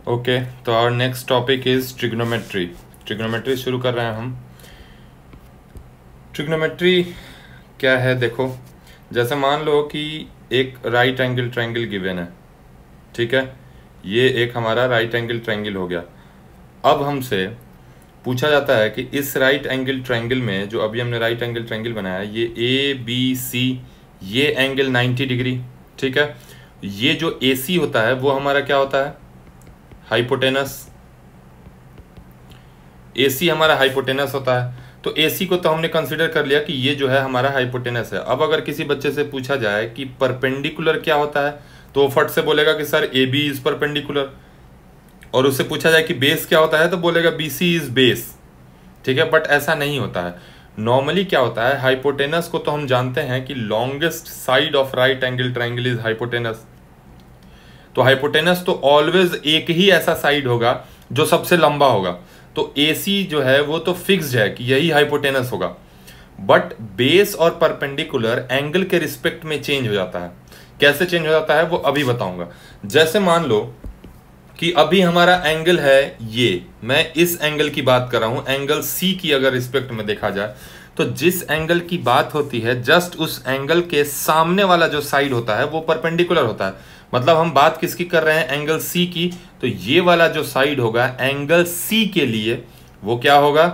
Okay, तो our next topic is trigonometry. Trigonometry शुरू कर रहे हैं हम। ट्रिग्नोमेट्री क्या है? देखो, जैसे मान लो कि एक राइट एंगल ट्रायंगल गिवन है, ठीक है, ये एक हमारा राइट एंगल ट्रायंगल हो गया। अब हमसे पूछा जाता है कि इस राइट एंगल ट्रायंगल में, जो अभी हमने राइट एंगल ट्रायंगल बनाया है, ये ए बी सी, ये एंगल 90 डिग्री, ठीक है। ये जो ए सी होता है वो हमारा क्या होता है? हाइपोटेनस। ए सी हमारा हाइपोटेनस होता है। तो ए सी को तो हमने कंसिडर कर लिया कि ये जो है हमारा हाइपोटेनस है। अब अगर किसी बच्चे से पूछा जाए कि परपेंडिकुलर क्या होता है, तो वो फट से बोलेगा कि sir A B is perpendicular. और उससे पूछा जाए कि बेस क्या होता है, तो बोलेगा बी सी इज बेस, ठीक है। बट ऐसा नहीं होता है। नॉर्मली क्या होता है, हाइपोटेनस को तो हम जानते हैं कि longest side of right angle triangle is hypotenuse. तो हाइपोटेनस तो ऑलवेज एक ही ऐसा साइड होगा जो सबसे लंबा होगा। तो ए सी जो है वो तो फिक्स्ड है कि यही हाइपोटेनस होगा। बट बेस और परपेंडिकुलर एंगल के रिस्पेक्ट में चेंज हो जाता है। कैसे चेंज हो जाता है वो अभी बताऊंगा। जैसे मान लो कि अभी हमारा एंगल है ये, मैं इस एंगल की बात कर रहा हूं, एंगल सी की अगर रिस्पेक्ट में देखा जाए, तो जिस एंगल की बात होती है जस्ट उस एंगल के सामने वाला जो साइड होता है वो परपेंडिकुलर होता है। मतलब हम बात किसकी कर रहे हैं? एंगल सी की। तो ये वाला जो साइड होगा एंगल सी के लिए वो क्या होगा?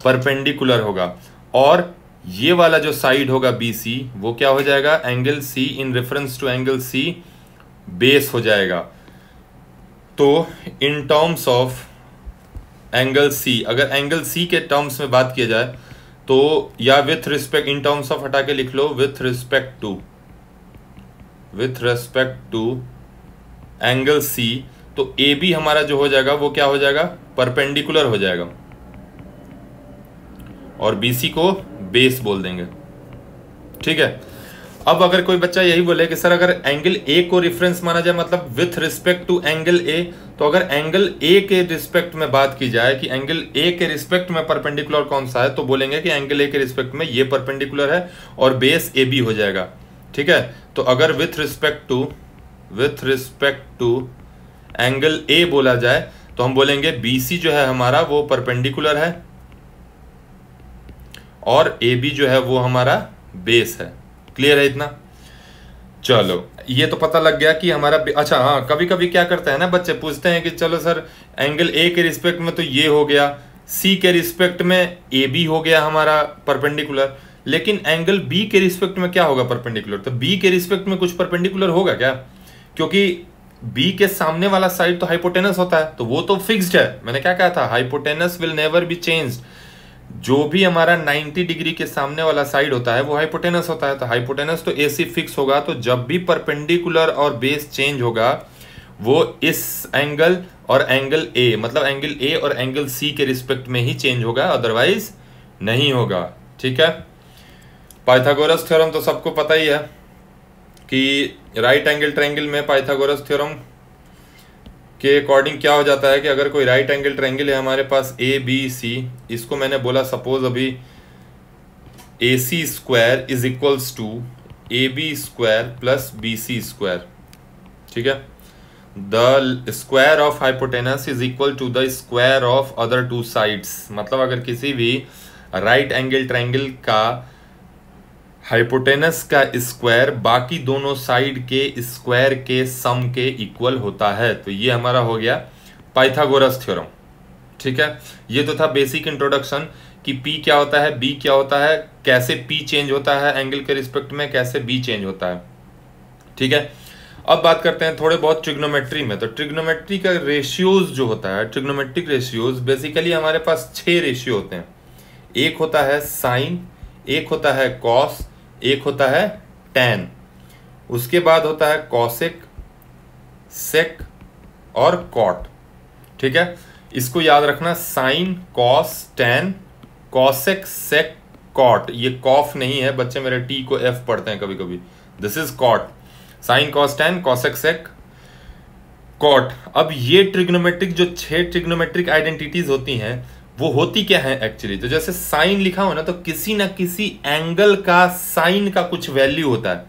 परपेंडिकुलर होगा। और ये वाला जो साइड होगा बी सी, वो क्या हो जाएगा? Angle C in reference to angle C base हो जाएगा। तो in terms of angle C, अगर एंगल सी के टर्म्स में बात किया जाए तो, या with respect, in terms of हटा के लिख लो, with respect to angle C, तो ए बी हमारा जो हो जाएगा वो क्या हो जाएगा? परपेंडिकुलर हो जाएगा। और बी सी को बेस बोल देंगे, ठीक है। अब अगर कोई बच्चा यही बोले कि सर अगर एंगल ए को रेफरेंस माना जाए, मतलब with respect to angle A, तो अगर एंगल ए के रिस्पेक्ट में बात की जाए कि एंगल ए के रिस्पेक्ट में परपेंडिकुलर कौन सा है, तो बोलेंगे कि एंगल ए के रिस्पेक्ट में ये परपेंडिकुलर है और बेस ए बी हो जाएगा, ठीक है। तो अगर with respect to angle A बोला जाए तो हम बोलेंगे बी सी जो है हमारा वो परपेंडिकुलर है और ए बी जो है वो हमारा बेस है। क्लियर है इतना? चलो, ये तो पता लग गया कि हमारा अच्छा। हाँ, कभी कभी क्या करते हैं ना बच्चे, पूछते हैं कि चलो सर एंगल ए के रिस्पेक्ट में तो ये हो गया, सी के रिस्पेक्ट में ए बी हो गया हमारा परपेंडिकुलर, लेकिन एंगल बी के रिस्पेक्ट में क्या होगा परपेंडिकुलर? तो बी के रिस्पेक्ट में कुछ परपेंडिकुलर होगा क्या? क्योंकि बी के सामने वाला साइड तो हाइपोटेनस होता है, तो वो तो फिक्स्ड है। मैंने क्या कहा था? Hypotenuse will never be changed. जो भी हमारा 90 डिग्री के सामने वाला साइड होता है वो हाइपोटेनस होता है। तो हाइपोटेनस तो ए सी फिक्स होगा। तो जब भी परपेंडिकुलर और बेस चेंज होगा वो इस एंगल और एंगल ए, मतलब एंगल ए और एंगल सी के रिस्पेक्ट में ही चेंज होगा, अदरवाइज नहीं होगा, ठीक है। पाइथागोरस थ्योरम तो सबको पता ही है कि राइट एंगल ट्रायंगल में पाइथागोरस थ्योरम के अकॉर्डिंग क्या हो जाता है कि अगर कोई राइट एंगल ट्रायंगल है हमारे पास ए बी सी, इसको मैंने बोला सपोज अभी A C square is equals to A B square plus B C square, ठीक है। The square of hypotenuse is equal to the square of other two sides. मतलब अगर किसी भी राइट एंगल ट्रायंगल का हाइपोटेनस का square बाकी दोनों साइड के स्क्वायर के सम के इक्वल होता है, तो ये हमारा हो गया पाइथागोरस थ्योरम, ठीक है। ये तो था बेसिक इंट्रोडक्शन कि P क्या होता है, B क्या होता है, कैसे P चेंज होता है एंगल के रिस्पेक्ट में, कैसे B चेंज होता है, ठीक है। अब बात करते हैं थोड़े बहुत ट्रिग्नोमेट्री में। तो ट्रिग्नोमेट्री का रेशियोज जो होता है, ट्रिग्नोमेट्रिक रेशियोज, बेसिकली हमारे पास 6 रेशियो होते हैं। एक होता है साइन, एक होता है कॉस, एक होता है टैन, उसके बाद होता है कॉसेक, सेक और कॉट, ठीक है। इसको याद रखना, sign, cos, tan, cosec, sec, cot. ये कॉफ नहीं है, बच्चे मेरे टी को एफ पढ़ते हैं कभी कभी। This is cot, sine, cos, tan, cosec, sec, cot. अब ये ट्रिग्नोमेट्रिक जो 6 ट्रिग्नोमेट्रिक आइडेंटिटीज होती हैं वो होती क्या है एक्चुअली? तो जैसे साइन लिखा हो ना, तो किसी ना किसी एंगल का साइन का कुछ वैल्यू होता है।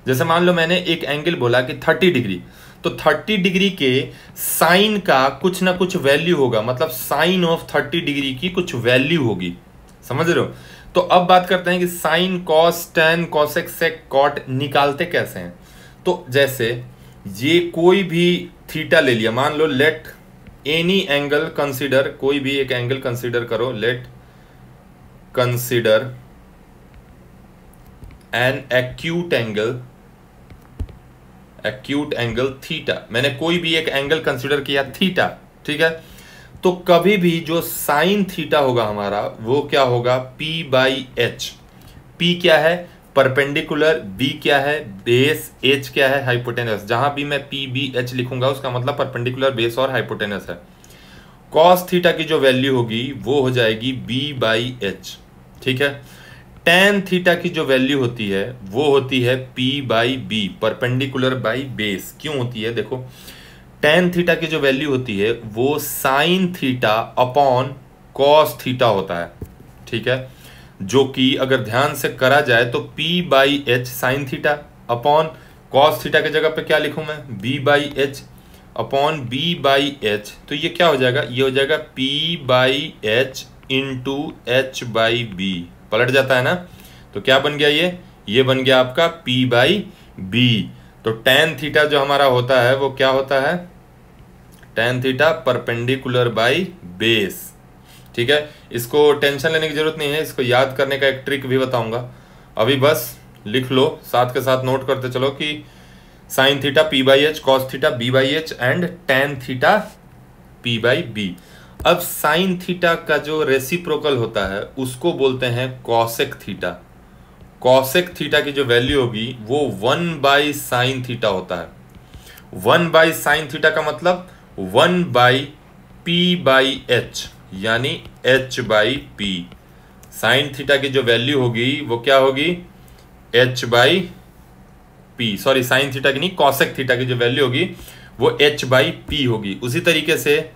जैसे मान लो मैंने एक एंगल बोला कि 30 डिग्री, तो 30 डिग्री के साइन का कुछ ना कुछ वैल्यू होगा, मतलब साइन ऑफ 30 डिग्री की कुछ वैल्यू होगी, समझ रहे हो। तो अब बात करते हैं कि sign, cos, tan, cosec, sec, cot निकालते कैसे हैं। तो जैसे ये कोई भी थीटा ले लिया, मान लो लेट एनी एंगल कंसीडर, कोई भी एक एंगल कंसीडर करो, late consider an acute angle theta. मैंने कोई भी एक एंगल कंसीडर किया थीटा, ठीक है। तो कभी भी जो साइन थीटा होगा हमारा वो क्या होगा, पी बाई एच। पी क्या है, परपेंडिकुलर, बी क्या है, बेस, एच क्या है, हाइपोटेनस। जहां भी मैं पी बी एच लिखूंगा उसका मतलब परपेंडिकुलर, बेस और हाइपोटेनस है। कॉस थीटा की जो वैल्यू होगी वो हो जाएगी बी बाई एच, ठीक है। टेन थीटा की जो वैल्यू होती है वो होती है P by B, perpendicular by base. क्यों होती है, देखो टेन थीटा की जो वैल्यू होती है वो sign theta upon cos theta होता है, ठीक है। जो कि अगर ध्यान से करा जाए तो P by H sine theta upon cos theta की जगह पे क्या लिखूं मैं, B by H upon B by H. तो ये क्या हो जाएगा, ये हो जाएगा P by H into H by B, पलट जाता है ना। तो क्या बन गया, ये बन गया आपका P बाई बी। तो टेन थीटा जो हमारा होता है वो क्या होता है, tan theta perpendicular by base, ठीक है। इसको टेंशन लेने की जरूरत नहीं है, इसको याद करने का एक ट्रिक भी बताऊंगा, अभी बस लिख लो, साथ के साथ नोट करते चलो कि sine theta P by H, cos theta B by H and tan theta P by B. अब साइन थीटा का जो रेसिप्रोकल होता है उसको बोलते हैं कॉसेक थीटा। कॉसेक थीटा की जो वैल्यू होगी वो 1 बाई साइन थीटा होता है। 1 बाई साइन थीटा का मतलब 1 बाई पी बाई एच, यानी h by P. Sine theta की जो वैल्यू होगी वो क्या होगी, h by P, sorry sine theta की नहीं, कॉसेक थीटा की जो वैल्यू होगी वो h बाई पी होगी। उसी तरीके से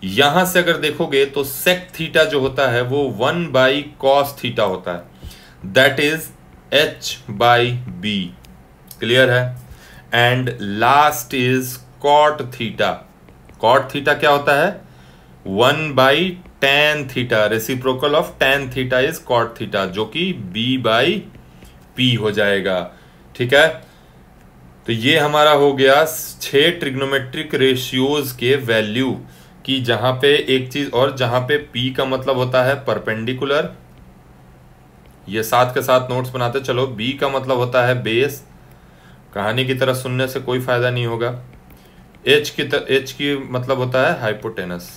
यहां से अगर देखोगे तो सेक थीटा जो होता है वो 1 बाई कॉस थीटा होता है, that is h by B, clear है। And last is cot theta. Cot theta क्या होता है, 1 by tan theta, reciprocal of tan theta is cot theta, जो कि b बाई पी हो जाएगा, ठीक है। तो ये हमारा हो गया 6 ट्रिग्नोमेट्रिक रेशियोज के वैल्यू कि जहां पे एक चीज, और जहां पे p का मतलब होता है परपेंडिकुलर, ये साथ के साथ नोट्स बनाते चलो। b का मतलब होता है बेस, कहानी की तरह सुनने से कोई फायदा नहीं होगा। h की मतलब होता है हाइपोटेनस,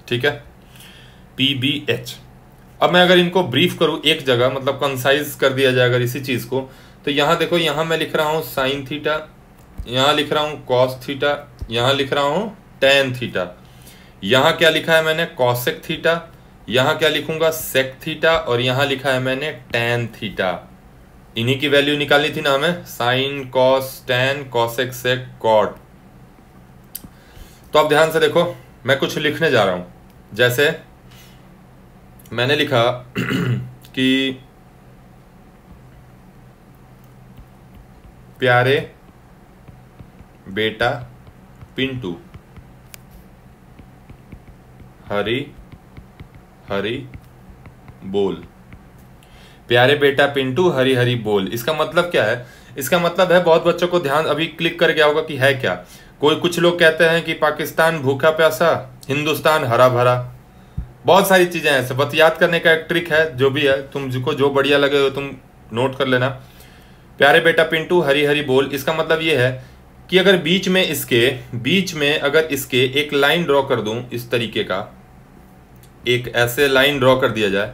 ठीक है, पी बी एच। अब मैं अगर इनको ब्रीफ करूं एक जगह, मतलब कंसाइज कर दिया जाए अगर इसी चीज को, तो यहां देखो, यहां मैं लिख रहा हूं साइन थीटा, यहां लिख रहा हूं कॉस थीटा, यहां लिख रहा हूं टेन थीटा, यहां क्या लिखा है मैंने कॉसेक थीटा, यहां क्या लिखूंगा सेक थीटा, और यहां लिखा है मैंने टेन थीटा। इन्हीं की वैल्यू निकालनी थी ना हमें, sine cos tan cosec sec cot. तो अब ध्यान से देखो, मैं कुछ लिखने जा रहा हूं, जैसे मैंने लिखा कि प्यारे बेटा पिंटू हरी हरी बोल। प्यारे बेटा पिंटू हरी हरी बोल, इसका मतलब क्या है, इसका मतलब है, बहुत बच्चों को ध्यान अभी क्लिक कर गया होगा कि है क्या। कुछ लोग कहते हैं कि पाकिस्तान भूखा प्यासा, हिंदुस्तान हरा भरा, बहुत सारी चीजें ऐसे, बस याद करने का एक ट्रिक है, जो भी है तुमको जो बढ़िया लगे हो तुम नोट कर लेना। प्यारे बेटा पिंटू हरी हरी बोल, इसका मतलब ये है कि अगर बीच में अगर इसके एक लाइन ड्रॉ कर दूं, इस तरीके का एक ऐसे लाइन ड्रॉ कर दिया जाए,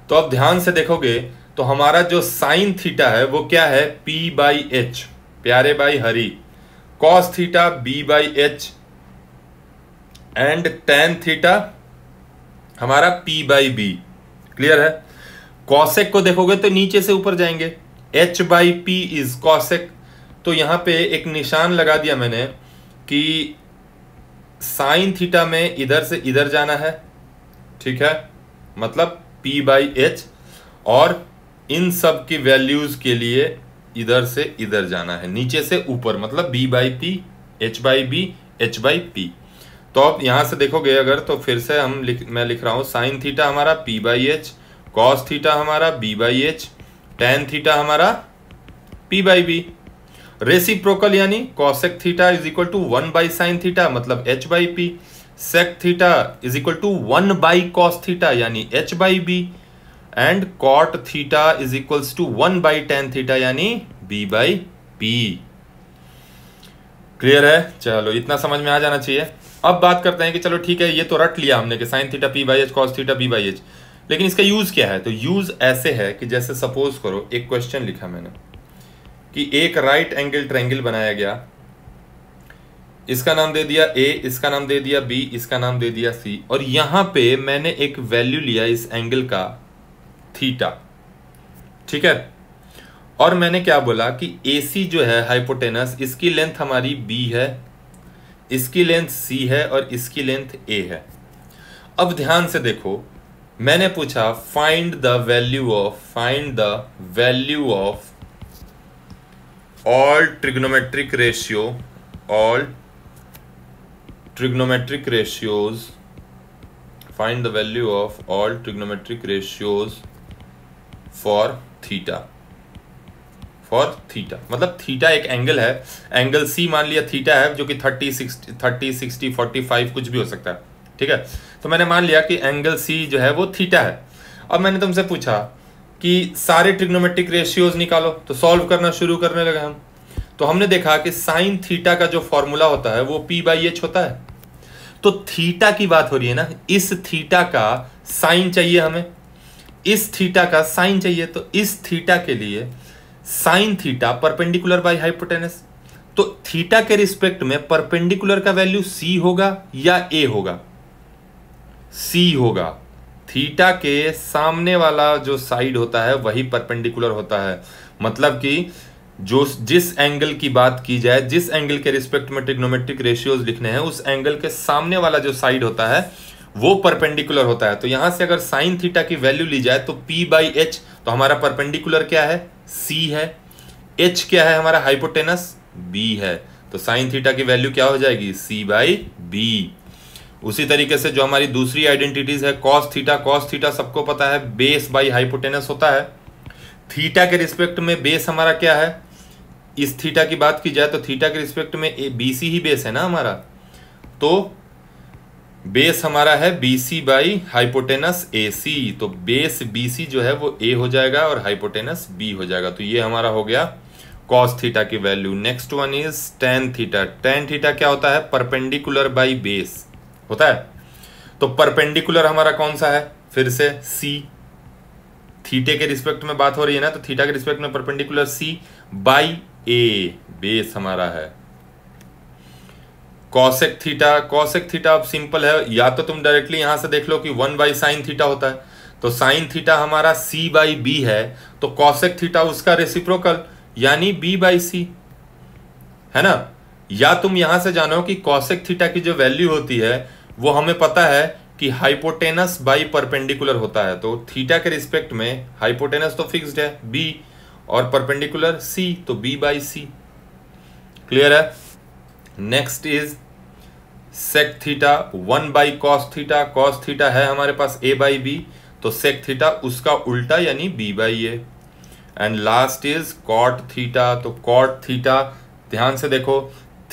तो अब ध्यान से देखोगे तो हमारा जो साइन थीटा है वो क्या है, पी बाई एच, प्यारे by Hari, cos theta B by H, and tan theta हमारा पी बाई बी, क्लियर है। कॉसेक को देखोगे तो नीचे से ऊपर जाएंगे, h by P is cosec. तो यहां पे एक निशान लगा दिया मैंने कि साइन थीटा में इधर से इधर जाना है, ठीक है, मतलब p बाई एच, और इन सब की वैल्यूज के लिए इधर से इधर जाना है, नीचे से ऊपर, मतलब b by P, h by B, h by P. तो अब यहां से देखोगे अगर, तो फिर से मैं लिख रहा हूं साइन थीटा हमारा p by H, cos theta हमारा b by H, tan theta हमारा p बाई बी। रेसिप्रोकल यानी cosec theta is equal to 1 by sine theta, मतलब h by P. Sec theta is equal to 1 by cos theta यानी h by B. And cot theta is equals to 1 by tan theta यानी b by P. Clear है? चलो इतना समझ में आ जाना चाहिए। अब बात करते हैं कि चलो ठीक है, ये तो रट लिया हमने कि sine theta p by H, cos theta b by H, लेकिन इसका यूज क्या है? तो यूज ऐसे है कि जैसे सपोज करो एक क्वेश्चन लिखा मैंने कि एक राइट एंगल ट्रायंगल बनाया गया, इसका नाम दे दिया a, इसका नाम दे दिया b, इसका नाम दे दिया c, और यहां पे मैंने एक वैल्यू लिया इस एंगल का थीटा, ठीक है। और मैंने क्या बोला कि AC जो है हाइपोटेनस, इसकी लेंथ हमारी b है, इसकी लेंथ c है और इसकी लेंथ a है। अब ध्यान से देखो, मैंने पूछा find the value of all trigonometric ratios, find the value of all trigonometric ratios for theta, मतलब थीटा एक एंगल है, एंगल C मान लिया थीटा है, जो कि 30, 60, 45 कुछ भी हो सकता है, ठीक है। तो मैंने मान लिया कि एंगल C जो है वो थीटा है। अब मैंने तुमसे पूछा कि सारे ट्रिग्नोमेट्रिक रेशियोज निकालो, तो सॉल्व करना शुरू करने लगे हम। तो हमने देखा कि साइन थीटा का जो फॉर्मूला होता है वो p बाई एच होता है। तो थीटा की बात हो रही है ना, इस थीटा का साइन चाहिए हमें, इस थीटा का साइन चाहिए, तो इस थीटा के लिए sine theta perpendicular by hypotenuse. तो थीटा के रिस्पेक्ट में परपेंडिकुलर का वैल्यू c होगा या a होगा? c होगा। थीटा के सामने वाला जो साइड होता है वही परपेंडिकुलर होता है, मतलब कि जिस एंगल की बात की जाए, जिस एंगल के रिस्पेक्ट में ट्रिग्नोमेट्रिक रेशियोज लिखने हैं, उस एंगल के सामने वाला जो साइड होता है वो परपेंडिकुलर होता है। तो यहां से अगर साइन थीटा की वैल्यू ली जाए तो p बाई एच, तो हमारा परपेंडिकुलर क्या है? c है। h क्या है हमारा? हाइपोटेनस b है। तो साइन थीटा की वैल्यू क्या हो जाएगी? c by B. उसी तरीके से जो हमारी दूसरी आइडेंटिटीज है कॉस थीटा सबको पता है बेस बाई हाइपोटेनस होता है। थीटा के रिस्पेक्ट में बेस हमारा क्या है? इस थीटा की बात की जाए तो थीटा के रिस्पेक्ट में BC ही बेस है ना हमारा, तो बेस हमारा है BC बाई हाइपोटेनस AC। तो बेस BC जो है वो A हो जाएगा और हाइपोटेनस B हो जाएगा। तो ये हमारा हो गया कॉस थीटा की value. Next one is tan theta. Tan theta क्या होता है? परपेंडिकुलर बाई बेस होता है। तो परपेंडिकुलर हमारा कौन सा है? फिर से C। थीटे के रिस्पेक्ट में बात हो रही है ना, तो थीटा के रिस्पेक्ट में perpendicular C by A, base हमारा है। कॉसेक थीटा अब सिंपल है, या तो तुम डायरेक्टली यहां से देख लो कि 1 बाई साइन थीटा होता है, तो साइन थीटा हमारा C बाई B है, तो कॉसेक थीटा उसका रेसिप्रोकल यानी B बाई C है ना। या तुम यहां से जानो कि कॉसेक थीटा की जो वैल्यू होती है वो हमें पता है कि हाइपोटेनस बाई परपेंडिकुलर होता है। तो थीटा के रिस्पेक्ट में हाइपोटेनस तो फिक्स्ड है B और परपेंडिकुलर C, तो B बाई C। क्लियर है? Next is sec theta 1 by cos theta है हमारे पास A बाई B, तो सेक थीटा उसका उल्टा यानी B by A। And last is cot theta. तो कॉट थीटा ध्यान से देखो,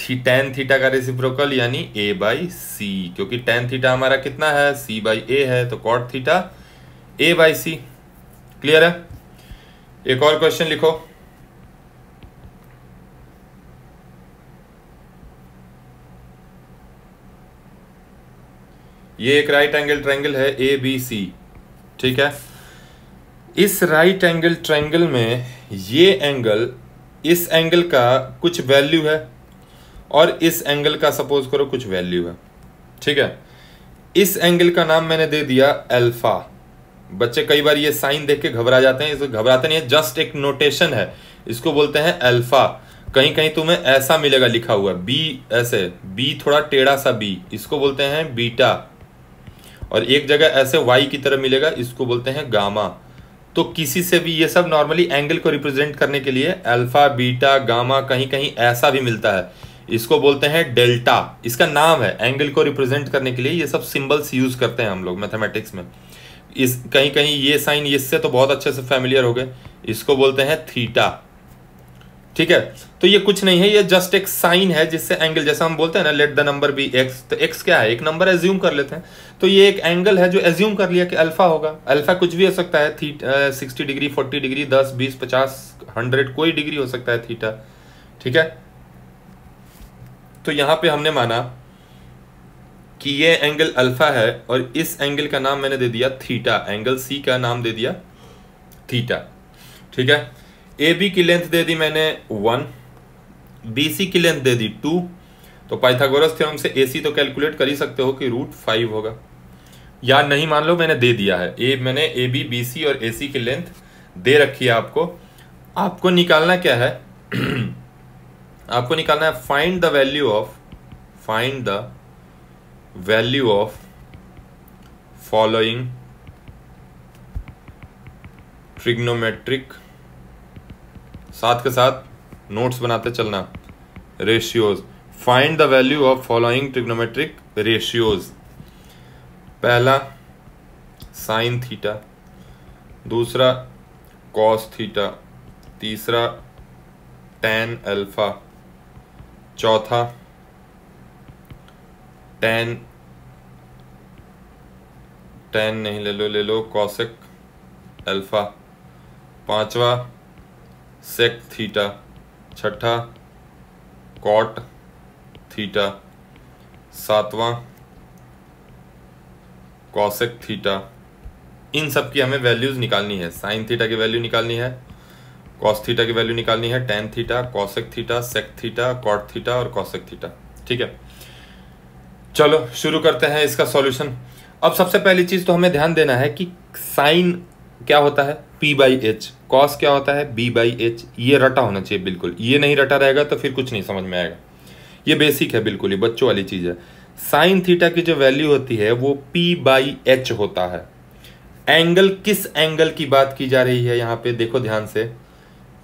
टेन थीटा का रेसिप्रोकल यानी A बाई C, क्योंकि टेन थीटा हमारा कितना है? C बाई A है, तो cot theta A by C। Clear है? एक और क्वेश्चन लिखो। ये एक राइट एंगल ट्रायंगल है ABC, ठीक है। इस राइट एंगल ट्रायंगल में ये एंगल, इस एंगल का कुछ वैल्यू है और इस एंगल का सपोज करो कुछ वैल्यू है, ठीक है। इस एंगल का नाम मैंने दे दिया अल्फा। बच्चे कई बार ये साइन देख के घबरा जाते हैं, इसको घबराते नहीं है, जस्ट एक नोटेशन है, इसको बोलते हैं अल्फा। कहीं कहीं तुम्हें ऐसा मिलेगा लिखा हुआ B, ऐसे B थोड़ा टेढ़ा सा B, इसको बोलते हैं बीटा। और एक जगह ऐसे Y की तरह मिलेगा, इसको बोलते हैं गामा। तो किसी से भी ये सब नॉर्मली एंगल को रिप्रेजेंट करने के लिए अल्फा बीटा गामा कहीं कहीं ऐसा भी मिलता है, इसको बोलते हैं डेल्टा, इसका नाम है। एंगल को रिप्रेजेंट करने के लिए ये सब सिंबल्स यूज करते हैं हम लोग मैथमेटिक्स में। इस कहीं कहीं ये साइन, इससे तो बहुत अच्छे से फैमिलियर हो गए, इसको बोलते हैं थीटा। ठीक है, तो ये कुछ नहीं है, ये जस्ट एक साइन है जिससे एंगल, जैसा हम बोलते हैं ना let the number be X, तो एक्स क्या है, एक नंबर एज्यूम कर लेते हैं, तो ये एक एंगल है जो एज्यूम कर लिया कि अल्फा होगा। अल्फा कुछ भी हो सकता है, 60 डिग्री, 40 डिग्री, 10, 20, 50, 100, कोई डिग्री हो सकता है थीटा। ठीक है, तो यहां पे हमने माना कि ये एंगल अल्फा है और इस एंगल का नाम मैंने दे दिया थीटा, एंगल सी का नाम दे दिया थीटा। ठीक है, ए बी की लेंथ दे दी मैंने 1, बी सी की लेंथ दे दी 2, तो पाइथागोरस थ्योरम से ए सी तो कैलकुलेट कर ही सकते हो कि √5 होगा, या नहीं मान लो मैंने दे दिया है, मैंने ए बी बी सी और ए सी की लेंथ दे रखी है आपको। आपको निकालना क्या है आपको निकालना है find the value of following trigonometric, साथ के साथ नोट्स बनाते चलना, ratios. Find the value of following trigonometric ratios. पहला साइन थीटा, दूसरा कॉस थीटा, तीसरा टैन अल्फा, चौथा टैन नहीं, ले लो कॉसेक अल्फा, पांचवा सेक थीटा, छठा कॉट थीटा, सातवां कॉसेक थीटा। इन सब की हमें वैल्यूज निकालनी है। साइन थीटा की वैल्यू निकालनी है, कॉस थीटा की वैल्यू निकालनी है, tan theta, cosec theta, sec theta, cot theta और कॉसेक थीटा। ठीक है, चलो शुरू करते हैं इसका सॉल्यूशन। अब सबसे पहली चीज तो हमें ध्यान देना है कि साइन क्या होता है, P/H, कॉस क्या होता है, B/H। ये रटा होना चाहिए बिल्कुल, ये नहीं रटा रहेगा तो फिर कुछ नहीं समझ में आएगा। ये बेसिक है बिल्कुल, ही बच्चों वाली चीज है। साइन थीटा की जो वैल्यू होती है वो P/H होता है। एंगल, किस एंगल की बात की जा रही है यहाँ पे देखो ध्यान से,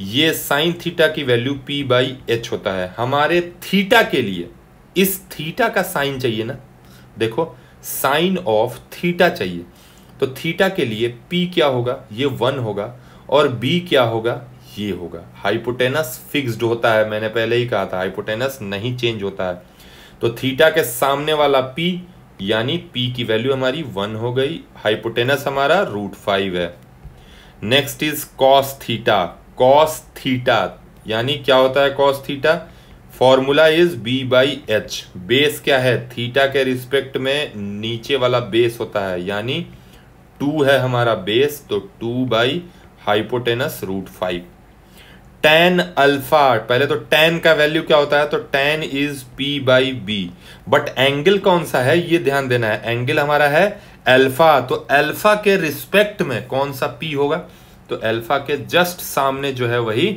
ये साइन थीटा की वैल्यू P/H होता है। हमारे थीटा के लिए इस थीटा का साइन चाहिए ना, देखो साइन ऑफ थीटा चाहिए, तो थीटा के लिए P क्या होगा, ये 1 होगा, और B क्या होगा, ये होगा। हाइपोटेनस फिक्स्ड होता है, मैंने पहले ही कहा था हाइपोटेनस नहीं चेंज होता है। तो थीटा के सामने वाला P, यानी P की वैल्यू हमारी 1 हो गई, हाइपोटेनस हमारा √5 है। Next is cos theta. Cos theta यानी क्या होता है cos theta, formula is B/H। Base क्या है, थीटा के रिस्पेक्ट में नीचे वाला बेस होता है, यानी 2 है हमारा बेस, तो 2 हाइपोटेनस √5। टैन अल्फा, पहले तो टैन का वैल्यू क्या होता है, तो tan is P/B। But angle कौन सा है ये ध्यान देना है, एंगल हमारा है अल्फा, तो अल्फा के रिस्पेक्ट में कौन सा P होगा, तो अल्फा के जस्ट सामने जो है वही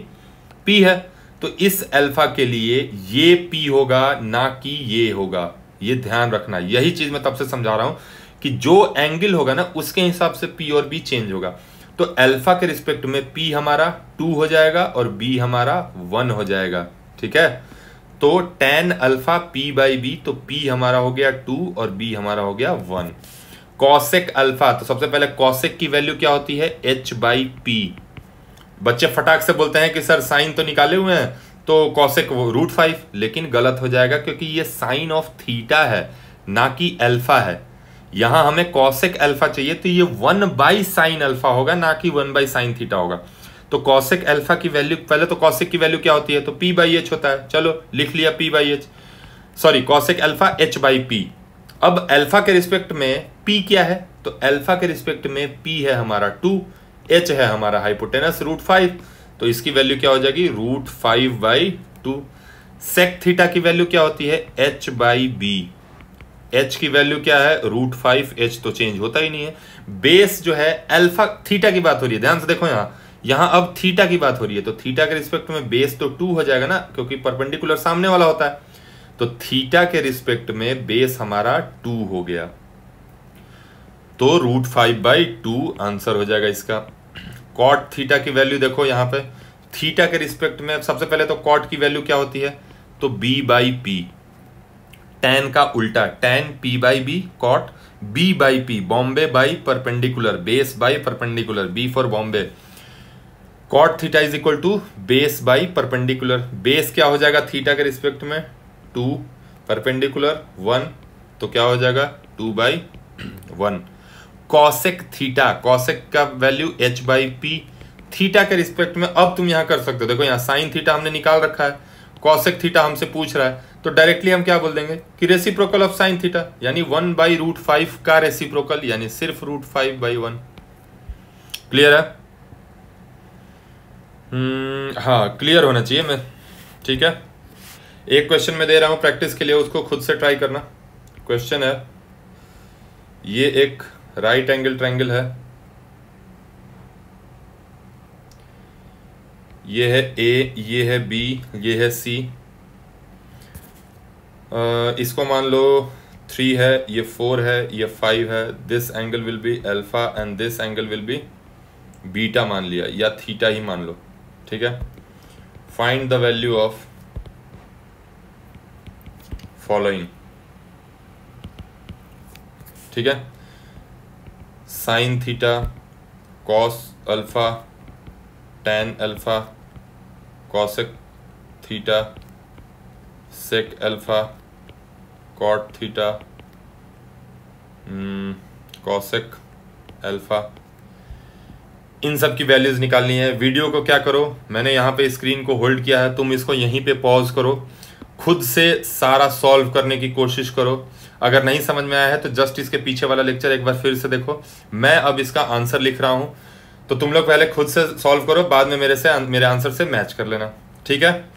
P है, तो इस अल्फा के लिए ये P होगा ना कि ये होगा। ये ध्यान रखना, यही चीज मैं तब से समझा रहा हूं कि जो एंगल होगा ना उसके हिसाब से P और B चेंज होगा। तो अल्फा के रिस्पेक्ट में P हमारा 2 हो जाएगा और B हमारा 1 हो जाएगा। ठीक है, तो tan अल्फा P/B, तो P हमारा हो गया 2 और B हमारा हो गया 1। कॉसेक अल्फा, तो सबसे पहले कॉसेक की वैल्यू क्या होती है, H/P। बच्चे फटाक से बोलते हैं कि सर साइन तो निकाले हुए हैं तो कॉसेक √5, लेकिन गलत हो जाएगा क्योंकि ये साइन ऑफ थीटा है ना कि अल्फा है। यहां हमें कॉसेक अल्फा चाहिए, तो ये 1/sin अल्फा होगा ना कि 1/sin थीटा होगा। तो कॉसेक अल्फा की वैल्यू, पहले तो कॉसेक की वैल्यू क्या होती है, तो P/H होता है। चलो लिख लिया P/H, sorry cosec alpha H/P। अब अल्फा के रिस्पेक्ट में P क्या है, तो अल्फा के रिस्पेक्ट में P है हमारा 2, H है हमारा हाइपोटेनस √5, तो इसकी वैल्यू क्या हो जाएगी, √5/2। सेक थीटा की वैल्यू क्या होती है, H/B। H की वैल्यू क्या है, √5, H तो चेंज होता ही नहीं है। बेस जो है अल्फा, थीटा की बात हो रही है, ध्यान से देखो यहां अब थीटा की बात हो रही है, तो थीटा के रिस्पेक्ट में बेस तो 2 हो जाएगा ना, क्योंकि परपेंडिकुलर सामने वाला होता है। तो थीटा के रिस्पेक्ट में बेस हमारा 2 हो गया, तो √5/2 आंसर हो जाएगा इसका। कॉट थीटा की वैल्यू देखो यहाँ पे थीटा के रिस्पेक्ट में सबसे पहले तो कॉट की वैल्यू क्या होती है, तो बी बाई पी, टैन का उल्टा, tan P by B, cot B by P, Bombay by perpendicular, base by perpendicular, B for Bombay, cot theta is equal to base by perpendicular, base क्या हो जाएगा थीटा के रिस्पेक्ट में 2, परपेंडिकुलर 1, तो क्या हो जाएगा 2/1, कॉसेक थीटा, कॉसेक का value h by P, theta के रिस्पेक्ट में अब तुम यहां कर सकते हो, देखो यहाँ साइन थीटा हमने निकाल रखा है, कॉसेक थीटा हमसे पूछ रहा है, तो डायरेक्टली हम क्या बोल देंगे कि रेसिप्रोकल ऑफ साइन थीटा, यानी 1/√5 का रेसिप्रोकल, यानी सिर्फ √5/1। क्लियर है? हाँ क्लियर होना चाहिए मैं, ठीक है। एक क्वेश्चन में दे रहा हूं प्रैक्टिस के लिए, उसको खुद से ट्राई करना। क्वेश्चन है, ये एक राइट एंगल ट्रायंगल है, ये है ए, ये है बी, ये है सी, इसको मान लो 3 है, ये 4 है, ये 5 है, this angle will be alpha and this angle will be beta मान लिया, या थीटा ही मान लो, ठीक है। Find the value of following, ठीक है, sine theta, cos alpha, tan alpha, cosec theta, sec alpha, cot theta, cosec alpha, इन सब की वैल्यूज निकालनी है। वीडियो को क्या करो, मैंने यहाँ पे स्क्रीन को होल्ड किया है, तुम इसको यहीं पे पॉज करो, खुद से सारा सॉल्व करने की कोशिश करो। अगर नहीं समझ में आया है तो जस्ट इसके पीछे वाला लेक्चर एक बार फिर से देखो, मैं अब इसका आंसर लिख रहा हूँ, तो तुम लोग पहले खुद से सॉल्व करो, बाद में मेरे आंसर से मैच कर लेना, ठीक है।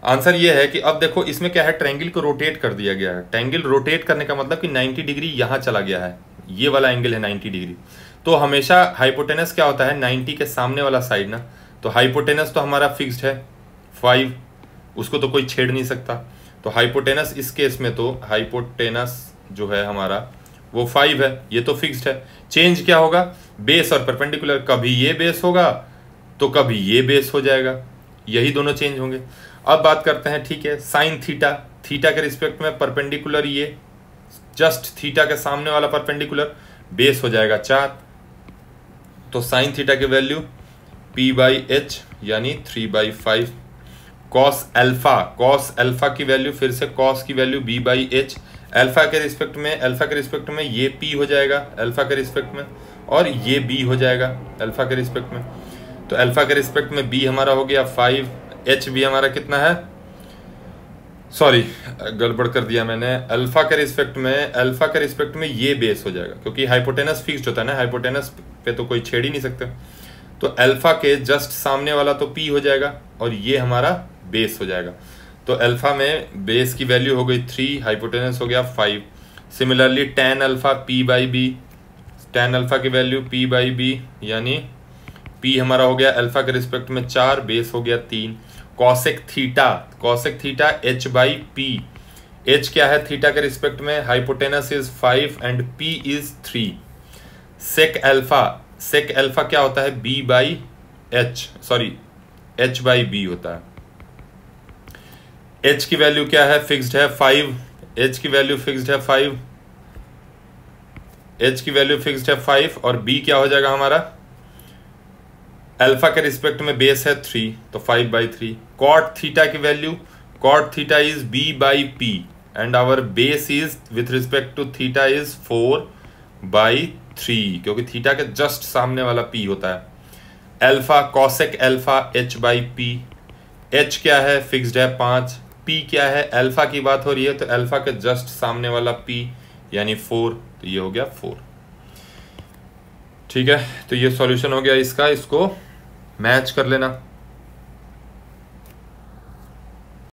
आंसर ये है कि अब देखो इसमें क्या है, ट्रायंगल को रोटेट कर दिया गया है। ट्रायंगल रोटेट करने का मतलब कि 90 डिग्री यहाँ चला गया है, ये वाला एंगल है 90 डिग्री। तो हमेशा हाइपोटेनस क्या होता है, 90 के सामने वाला साइड ना, तो हाइपोटेनस तो हमारा फिक्स्ड है 5, उसको तो कोई छेड़ नहीं सकता। तो हाइपोटेनस इस केस में तो हाइपोटेनस जो है हमारा वो 5 है, ये तो फिक्स्ड है। चेंज क्या होगा, बेस और परपेंडिकुलर, कभी ये बेस होगा तो कभी ये बेस हो जाएगा, यही दोनों चेंज होंगे। अब बात करते हैं, ठीक है, साइन थीटा, थीटा के रिस्पेक्ट में परपेंडिकुलर, ये जस्ट थीटा के सामने वाला परपेंडिकुलर, बेस हो जाएगा 4, तो साइन थीटा की वैल्यू p/h यानी 3/5। कॉस अल्फा की वैल्यू, फिर से कॉस की वैल्यू b/h, अल्फा के रिस्पेक्ट में ये p हो जाएगा अल्फा के रिस्पेक्ट में, और ये b हो जाएगा अल्फा के रिस्पेक्ट में। तो अल्फा के रिस्पेक्ट में b हमारा हो गया 5, h भी हमारा कितना है, सॉरी गड़बड़ कर दिया मैंने, अल्फा के रिस्पेक्ट में ये बेस हो जाएगा, क्योंकि हाइपोटेनस फिक्स्ड होता है ना, हाइपोटेनस पे तो कोई छेड़ ही नहीं सकते। तो अल्फा के जस्ट सामने वाला तो p हो जाएगा और ये हमारा बेस हो जाएगा। तो अल्फा में बेस की वैल्यू हो गई 3, हाइपोटेनस हो गया 5। Similarly tan alpha p/b, tan alpha की वैल्यू p/b यानी p हमारा हो गया अल्फा के रिस्पेक्ट में 4, बेस हो गया 3। कॉसेक थीटा h/p, h क्या है थीटा के रिस्पेक्ट में, hypotenuse is 5 and p is 3। Sec alpha क्या होता है, h/b होता है। h की वैल्यू क्या है, फिक्स्ड है 5, h की वैल्यू फिक्स्ड है 5 और b क्या हो जाएगा हमारा, अल्फा के रिस्पेक्ट में बेस है 3, तो 5/3। कॉट थीटा की value, cot theta is b/p and our base is with respect to theta is 4/3, क्योंकि थीटा के जस्ट सामने वाला p होता है। Alpha cosec alpha h/p, h क्या है फिक्स्ड है 5, p क्या है, अल्फा की बात हो रही है तो अल्फा के जस्ट सामने वाला p यानी 4, तो ये हो गया 4। ठीक है, तो ये सॉल्यूशन हो गया इसका, इसको मैच कर लेना।